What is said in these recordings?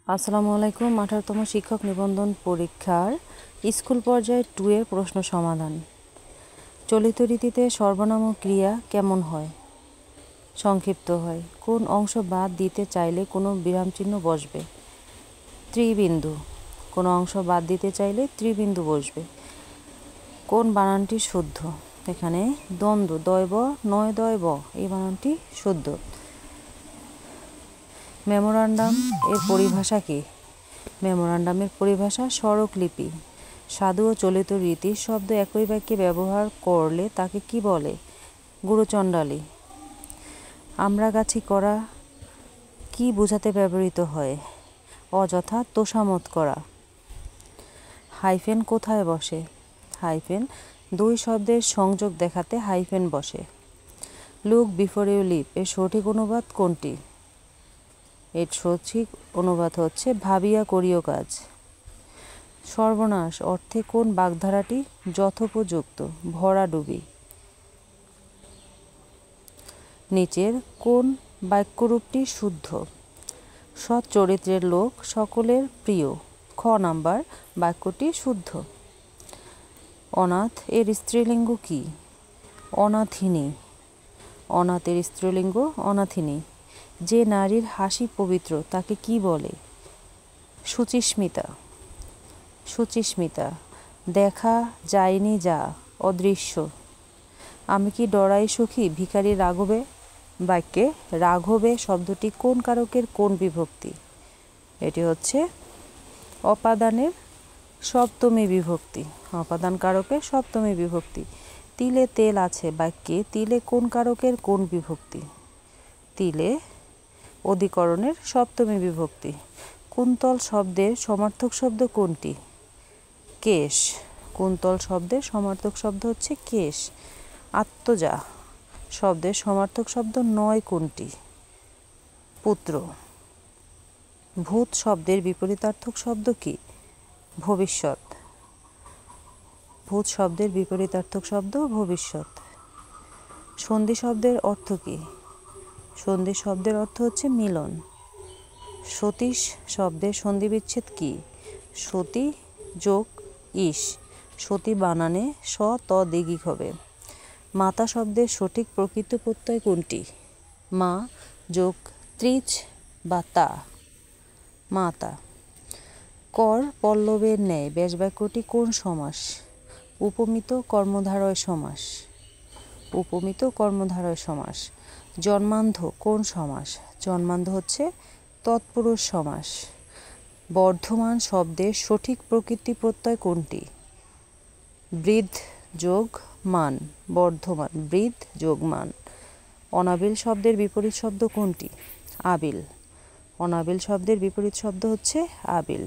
আসসালামু আলাইকুম। 18তম শিক্ষক নিবন্ধন পরীক্ষার স্কুল পর্যায়ে 2 এর প্রশ্ন সমাধান। চলিত রীতিতে সর্বনাম ক্রিয়া কেমন হয়? সংক্ষিপ্ত হয়। কোন অংশ বাদ দিতে চাইলে কোনো বিরামচিহ্ন বসবে? ত্রিবিন্দু। কোনো অংশ বাদ দিতে চাইলে ত্রিবিন্দু বসবে। কোন বানানটি শুদ্ধ? এখানে দ্বন্দ্ব দয়ব নয় দয়ব এই বানানটি শুদ্ধ। মেমোরান্ডাম এর পরিভাষা কি? মেমোরান্ডামের পরিভাষা স্মারকলিপি। সাধু ও চলিত রীতির শব্দ একই বাক্যে ব্যবহার করলে তাকে কি বলে? গুরুচণ্ডালী। আমরাগাছি করা কি বোঝাতে ব্যবহৃত হয়? অযথা তোষামোদ করা। হাইফেন কোথায় বসে? হাইফেন দুই শব্দের সংযোগ দেখাতে হাইফেন বসে। লুক বিফোর ইউ লিভ এর সঠিক অনুবাদ কোনটি? এর সঠিক অনুবাদ হচ্ছে ভাবিয়া করিও কাজ। সর্বনাশ অর্থে কোন বাগধারাটি যথোপযুক্ত? ভরাডুবি। নিচের কোন বাক্যরূপটি শুদ্ধ? সৎ চরিত্রের লোক সকলের প্রিয়। খ নাম্বার বাক্যটি শুদ্ধ। অনাথ এর স্ত্রীলিঙ্গ কি? অনাথিনী। অনাথের স্ত্রীলিঙ্গ অনাথিনী। যে নারীর হাসি পবিত্র তাকে কি বলে? শুচিস্মিতা। শুচিস্মিতা। দেখা যায়নি যা অদৃশ্য। আমি কি ডরাই সখী ভিখারি রাঘবে বাক্যে রাঘবে শব্দটি কোন কারকের কোন বিভক্তি? এটি হচ্ছে অপাদানের সপ্তমী বিভক্তি। অপাদান কারকের সপ্তমী বিভক্তি। তিলে তেল আছে বাক্যে তিলে কোন কারকের কোন বিভক্তি? তিলে অধিকরণের সপ্তমী বিভক্তি। কুন্তল শব্দের সমার্থক শব্দ কোনটি? কেশ। কুন্তল শব্দের সমার্থক শব্দ হচ্ছে কেশ। আত্মজা শব্দের সমার্থক শব্দ নয় কোনটি? পুত্র। ভূত শব্দের বিপরীতার্থক শব্দ কি? ভবিষ্যৎ। ভূত শব্দের বিপরীতার্থক শব্দ ভবিষ্যৎ। সন্ধি শব্দের অর্থ কি? সন্ধি শব্দের অর্থ হচ্ছে মিলন। সতীশ শব্দের সন্ধি বিচ্ছেদ কি? সতী যোগ ইস। সতী বানানে স ত দীর্ঘিক হবে। মাতা শব্দের সঠিক প্রকৃত প্রত্যয় কোনটি? মা যোগ ত্রিচ বা তা। মাতা। কর পল্লবের ন্যায় ব্যাসবাক্যটি কোন সমাস? উপমিত কর্মধারয় সমাস। উপমিত কর্মধারয় সমাস। জন্মান্ধ কোন সমাস? জন্মান্ধ হচ্ছে তৎপুরুষ সমাস। বর্ধমান শব্দের সঠিক প্রকৃতি প্রত্যয় কোনটি? বৃদ্ধ যোগ মান। বর্ধমান বৃদ্ধ যোগ মান। অনাবিল শব্দের বিপরীত শব্দ কোনটি? আবিল। অনাবিল শব্দের বিপরীত শব্দ হচ্ছে আবিল।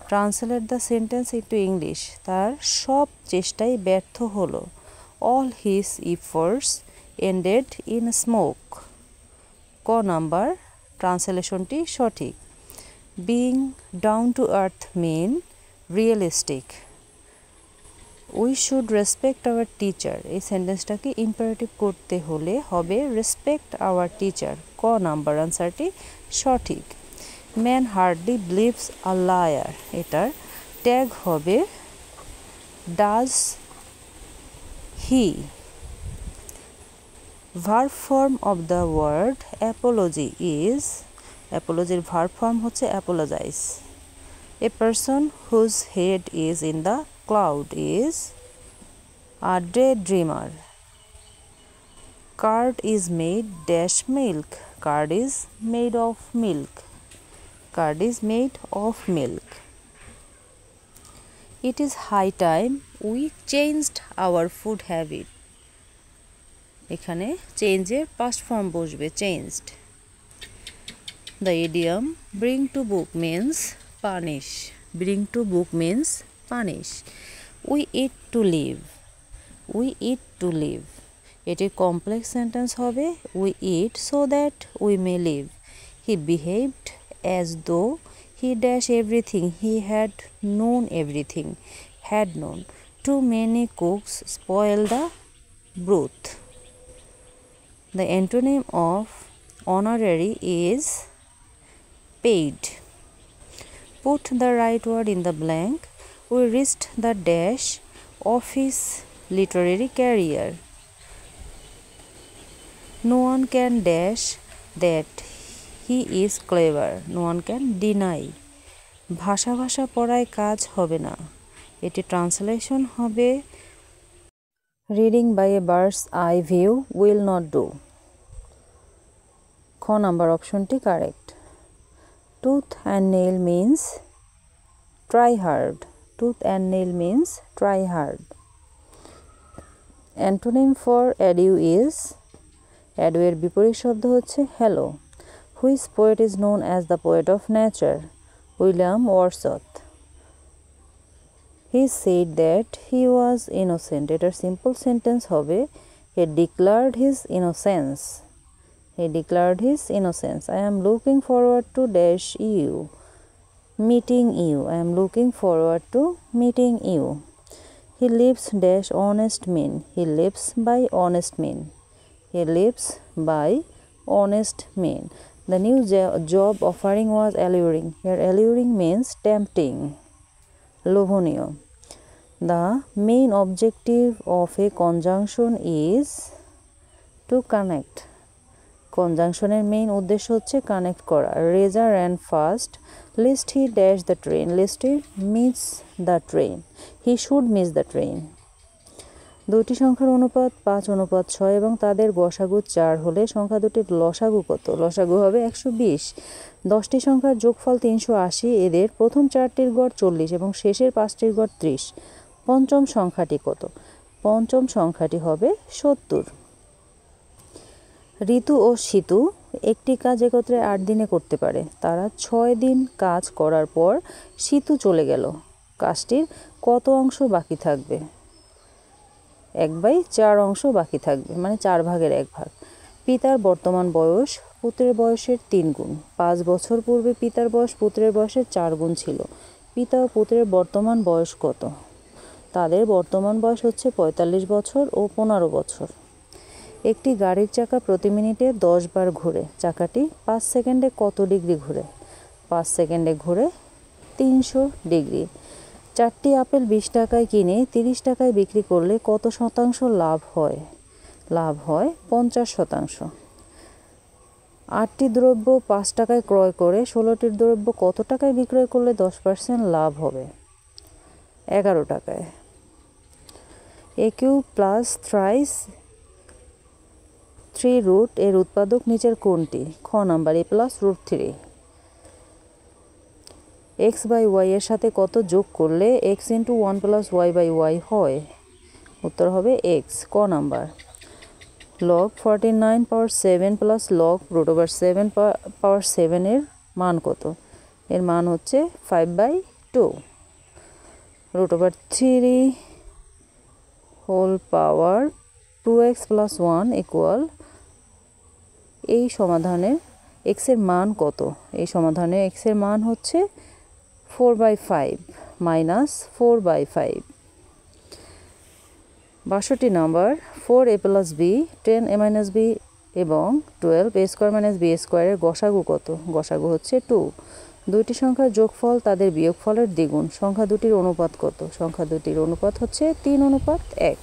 Translate the sentence into English. তার সব চেষ্টাই ব্যর্থ হলো। All his efforts ended in smoke. ক নাম্বার ট্রান্সলেশনটি সঠিক। Being down to earth mean realistic. We should respect our teacher এই সেন্টেন্সটাকে ইম্পারেটিভ করতে হলে হবে রেসপেক্ট আওয়ার টিচার। ক নাম্বার আনসারটি সঠিক। Man hardly believes a liar এটার ট্যাগ হবে does he. Verb form of the word apology is অ্যাপোলজির ভার্ব ফর্ম হচ্ছে apologize. A person whose head is in the cloud is a day dreamer. Curd is made dash milk. Curd is made of milk. Curd is made of milk. It is high time we changed our food habit. এখানে চেঞ্জের past form বসবে changed. The idiom bring to book means punish. Bring to book means punish. We eat to live. We eat to live. এটির complex sentence হবে we eat so that we may live. He behaved as though he dash everything he had known everything. Had known. Too many cooks spoil the broth. The antonym of honorary is paid. put the right word in the blank. We risked the dash of his literary career. No one can dash that he is clever. No one can deny. ভাষা ভাষা পড়ায় কাজ হবে না। এটি translation হবে reading by a bird's eye view will not do. খ number অপশনটি correct. Tooth and nail means try hard. Tooth and nail means try hard. Antonym for adieu is adieu এর বিপরীত শব্দ হচ্ছে hello. Which poet is known as the poet of nature? William Wordsworth. He said that he was innocent. এটার simple sentence হবে he declared his innocence. He declared his innocence. I am looking forward to dash you. Meeting you. I am looking forward to meeting you. He lives dash honest men. He lives by honest men. He lives by honest men. The new job offering was alluring. Here alluring means tempting. লোভনীয়। The main objective of a conjunction is to connect. কনজাংশনের main উদ্দেশ্য হচ্ছে connect করা। Reza ran fast lest he dash the train. Lest he miss the train. He should miss the train. দুটি সংখ্যার অনুপাত 5:6 এবং তাদের গসাগু 4 হলে সংখ্যা দুটির লসাগু কত? লসাগু হবে 120। 10টি সংখ্যার যোগফল 380। এদের প্রথম 4টির গড় 40 এবং শেষের 5টির গড় 30। পঞ্চম সংখ্যাটি কত? পঞ্চম সংখ্যাটি হবে 70। ঋতু ও শীতু একটি কাজ একত্রে 8 দিনে করতে পারে। তারা 6 দিন কাজ করার পর শীতু চলে গেল। কাজটির কত অংশ বাকি থাকবে? 1/4 অংশ বাকি থাকবে, মানে 4 ভাগের 1 ভাগ। পিতার বর্তমান বয়স পুত্রের বয়সের 3 গুণ। 5 বছর পূর্বে পিতার বয়স পুত্রের বয়সের 4 গুণ ছিল। পিতা ও পুত্রের বর্তমান বয়স কত? তাদের বর্তমান বয়স হচ্ছে 45 বছর ও 15 বছর। একটি গাড়ির চাকা প্রতি মিনিটে 10 বার ঘোরে। চাকাটি 5 সেকেন্ডে কত ডিগ্রি ঘোরে? 5 সেকেন্ডে ঘোরে 300 ডিগ্রি। 4টি আপেল 20 টাকায় কিনে 30 টাকায় বিক্রি করলে কত শতাংশ লাভ হয়? লাভ হয় 50%। 8টি দ্রব্য 5 টাকায় ক্রয় করে 16টির দ্রব্য কত টাকায় বিক্রয় করলে 10% লাভ হবে? 11 টাকায়। a cube plus thrice 3 root এর উৎপাদক নিচের কোনটি? খ number a plus root 3। x by y এর সাথে কত যোগ করলে x into 1 plus y by y হয়? উত্তর হবে x। ক number. log 49 power 7 plus log root over 7 power 7 এর মান কত? এর মান হচ্ছে 5/2। root over 3 whole power 2x plus 1 equal এই সমাধানের x এর মান কত? এই সমাধানে x এর মান হচ্ছে 4/5 minus 4/5। 62 number 4a plus b 10a minus b এবং 12a square minus b square এর গসাগু কত? গসাগু হচ্ছে 2। দুইটি সংখ্যার যোগফল তাদের বিয়োগফলের দ্বিগুণ। সংখ্যা দুটির অনুপাত কত? সংখ্যা দুটির অনুপাত হচ্ছে 3:1।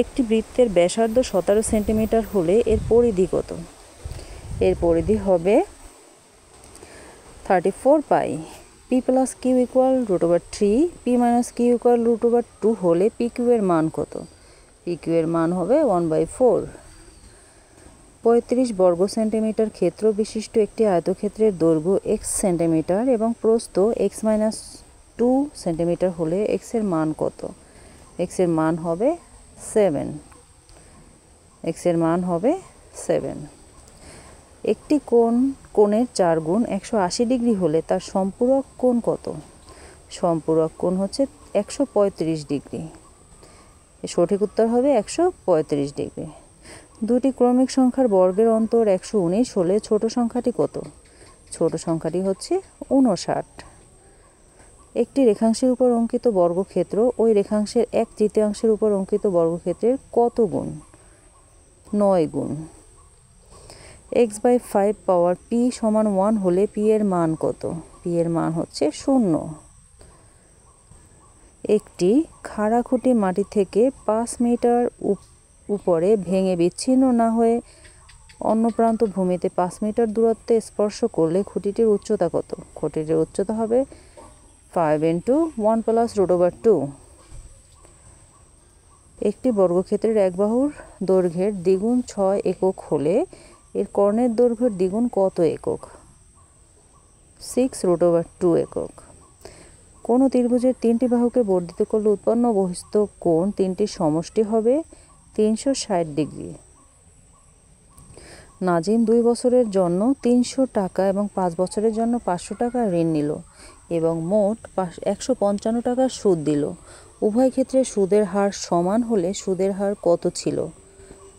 একটি বৃত্তের ব্যাসার্ধ 17 সেন্টিমিটার হলে এর পরিধি কত? এর পরিধি হবে 34 পাই। p plus q equal root over 3 p minus q equal root over 2 হলে pq এর মান কত? pq এর মান হবে 1/4। 35 বর্গ সেন্টিমিটার ক্ষেত্র বিশিষ্ট একটি আয়তক্ষেত্রের দৈর্ঘ্য x সেন্টিমিটার এবং প্রস্থ x minus 2 সেন্টিমিটার হলে x এর মান কত? x এর মান হবে 7। x এর মান হবে 7। একটি কোণের 4 গুণ 180 ডিগ্রি হলে তার সম্পূরক কোণ কত? সম্পূরক কোণ হচ্ছে 135 ডিগ্রি। সঠিক উত্তর হবে 135 ডিগ্রি। দুটি ক্রমিক সংখ্যার বর্গের অন্তর 119 হলে ছোট সংখ্যাটি কত? ছোট সংখ্যাটি হচ্ছে 59। একটি রেখাংশের উপর অঙ্কিত বর্গক্ষেত্র ওই রেখাংশের 1/3 উপর অঙ্কিত বর্গক্ষেত্রের কত গুণ? 9 গুণ। x/5 পাওয়ার p সমান 1 হলে p এর মান কত? p পি এর মান হচ্ছে 0। একটি খাড়া খুঁটি মাটি থেকে 5 মিটার উপরে ভেঙে বিচ্ছিন্ন না হয়ে অন্য প্রান্ত ভূমিতে 5 মিটার দূরত্বে স্পর্শ করলে খুঁটিটির উচ্চতা কত? খুঁটিটির উচ্চতা হবে 5 × 1 + √2। একটি বর্গক্ষেত্রের এক বাহুর দৈর্ঘ্যের দ্বিগুণ 6 একক হলে এর কর্ণের দৈর্ঘ্যের দ্বিগুণ কত একক? 6√2 একক। কোন ত্রিভুজের 3টি বাহুকে বর্ধিত করলে উৎপন্ন বহিস্থ কোণ 3টির সমষ্টি হবে 360 ডিগ্রি। নাজিম 2 বছরের জন্য 300 টাকা এবং 5 বছরের জন্য 500 টাকা ঋণ নিল এবং মোট 155 টাকা সুদ দিল। উভয় ক্ষেত্রে সুদের হার সমান হলে সুদের হার কত ছিল?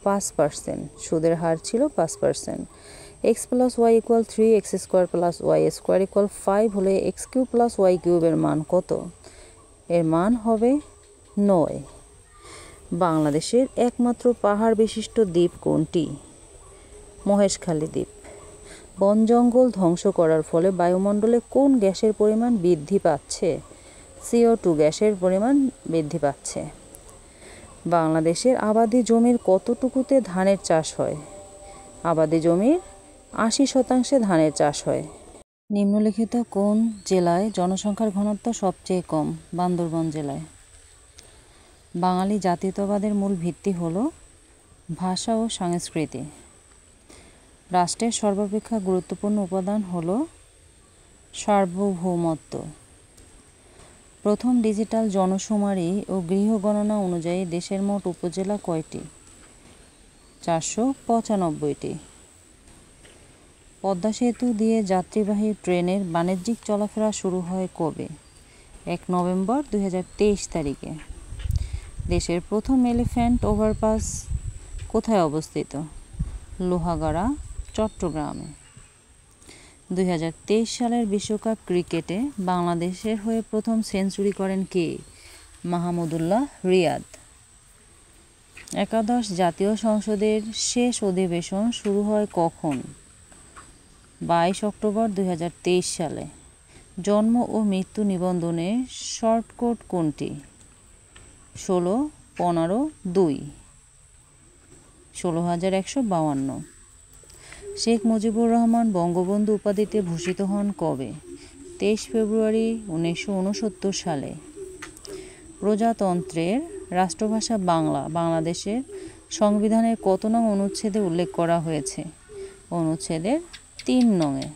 5%। সুদের হার ছিল 5%। x + y = 3, x² + y² = 5 হলে x³ + y³ এর মান কত? এর মান হবে 9। বাংলাদেশের একমাত্র পাহাড় বিশিষ্ট দ্বীপ কোনটি? মহেশখালী দ্বীপ। বন জঙ্গল ধ্বংস করার ফলে বায়ুমণ্ডলে কোন গ্যাসের পরিমাণ বৃদ্ধি পাচ্ছে? CO2 গ্যাসের পরিমাণ বৃদ্ধি পাচ্ছে। বাংলাদেশের আবাদি জমির কতটুকুতে ধানের চাষ হয়? আবাদি জমির 80% ধানের চাষ হয়। নিম্নলিখিত কোন জেলায় জনসংখ্যার ঘনত্ব সবচেয়ে কম? বান্দরবান জেলায়। বাঙালি জাতীয়তাবাদের মূল ভিত্তি হল ভাষা ও সংস্কৃতি। রাষ্ট্রের সর্বাপেক্ষা গুরুত্বপূর্ণ উপাদান হল সার্বভৌমত্ব। প্রথম ডিজিটাল জনশুমারি ও গৃহ গণনা অনুযায়ী দেশের মোট উপজেলা কয়টি? 495টি। পদ্মা সেতু দিয়ে যাত্রীবাহী ট্রেনের বাণিজ্যিক চলাফেরা শুরু হয় কবে? 1 নভেম্বর 2023 তারিখে। দেশের প্রথম এলিফ্যান্ট ওভারপাস কোথায় অবস্থিত? লোহাগাড়া, চট্টগ্রামে। 2023 সালের বিশ্বকাপ ক্রিকেটে বাংলাদেশের হয়ে প্রথম সেঞ্চুরি করেন কে? মাহমুদুল্লাহ রিয়াদ। একাদশ জাতীয় সংসদের শেষ অধিবেশন শুরু হয় কখন? 22 অক্টোবর 2023 সালে। জন্ম ও মৃত্যু নিবন্ধনের শর্টকোড কোনটি? 16-15-2। 16152। শেখ মুজিবুর রহমান বঙ্গবন্ধু উপাধিতে ভূষিত হন কবে? 23 ফেব্রুয়ারি 1969 সালে। প্রজাতন্ত্রের রাষ্ট্রভাষা বাংলা বাংলাদেশের সংবিধানের কত নং অনুচ্ছেদে উল্লেখ করা হয়েছে? অনুচ্ছেদের 3 নং-এ।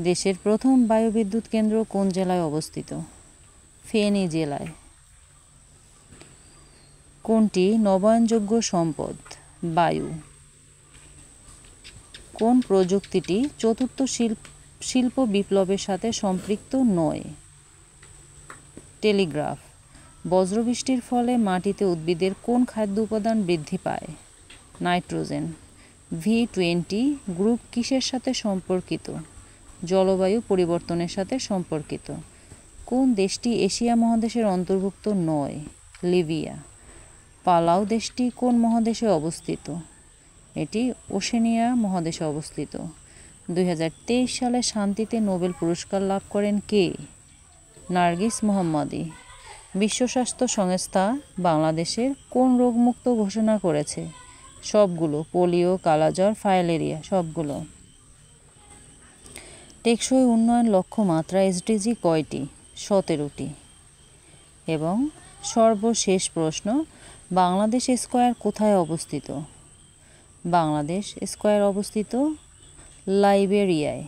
দেশের প্রথম বায়ুবিদ্যুৎ কেন্দ্র কোন জেলায় অবস্থিত? ফেনী জেলায়। কোনটি নবায়নযোগ্য সম্পদ? বায়ু। কোন প্রযুক্তিটি চতুর্থ শিল্প বিপ্লবের সাথে সম্পৃক্ত নয়? টেলিগ্রাফ। বজ্রবৃষ্টির ফলে মাটিতে উদ্ভিদের কোন খাদ্য উপাদান বৃদ্ধি পায়? নাইট্রোজেন। V20 গ্রুপ কিসের সাথে সম্পর্কিত? জলবায়ু পরিবর্তনের সাথে সম্পর্কিত। কোন দেশটি এশিয়া মহাদেশের অন্তর্ভুক্ত নয়? লিবিয়া। পালাউ দেশটি কোন মহাদেশে অবস্থিত? এটি ওশেনিয়া মহাদেশে অবস্থিত। 2023 সালে শান্তিতে নোবেল পুরস্কার লাভ করেন কে? নার্গিস মোহাম্মদী। বিশ্ব স্বাস্থ্য সংস্থা বাংলাদেশের কোন রোগমুক্ত ঘোষণা করেছে? সবগুলো। পোলিও, কালাজ্বর, ফাইলেরিয়া সবগুলো। টেকসই উন্নয়ন লক্ষ্যমাত্রা SDG কয়টি? 17টি। এবং সর্বশেষ প্রশ্ন, বাংলাদেশ স্কয়ার কোথায় অবস্থিত? বাংলাদেশ স্কয়ার অবস্থিত লাইবেরিয়ায়।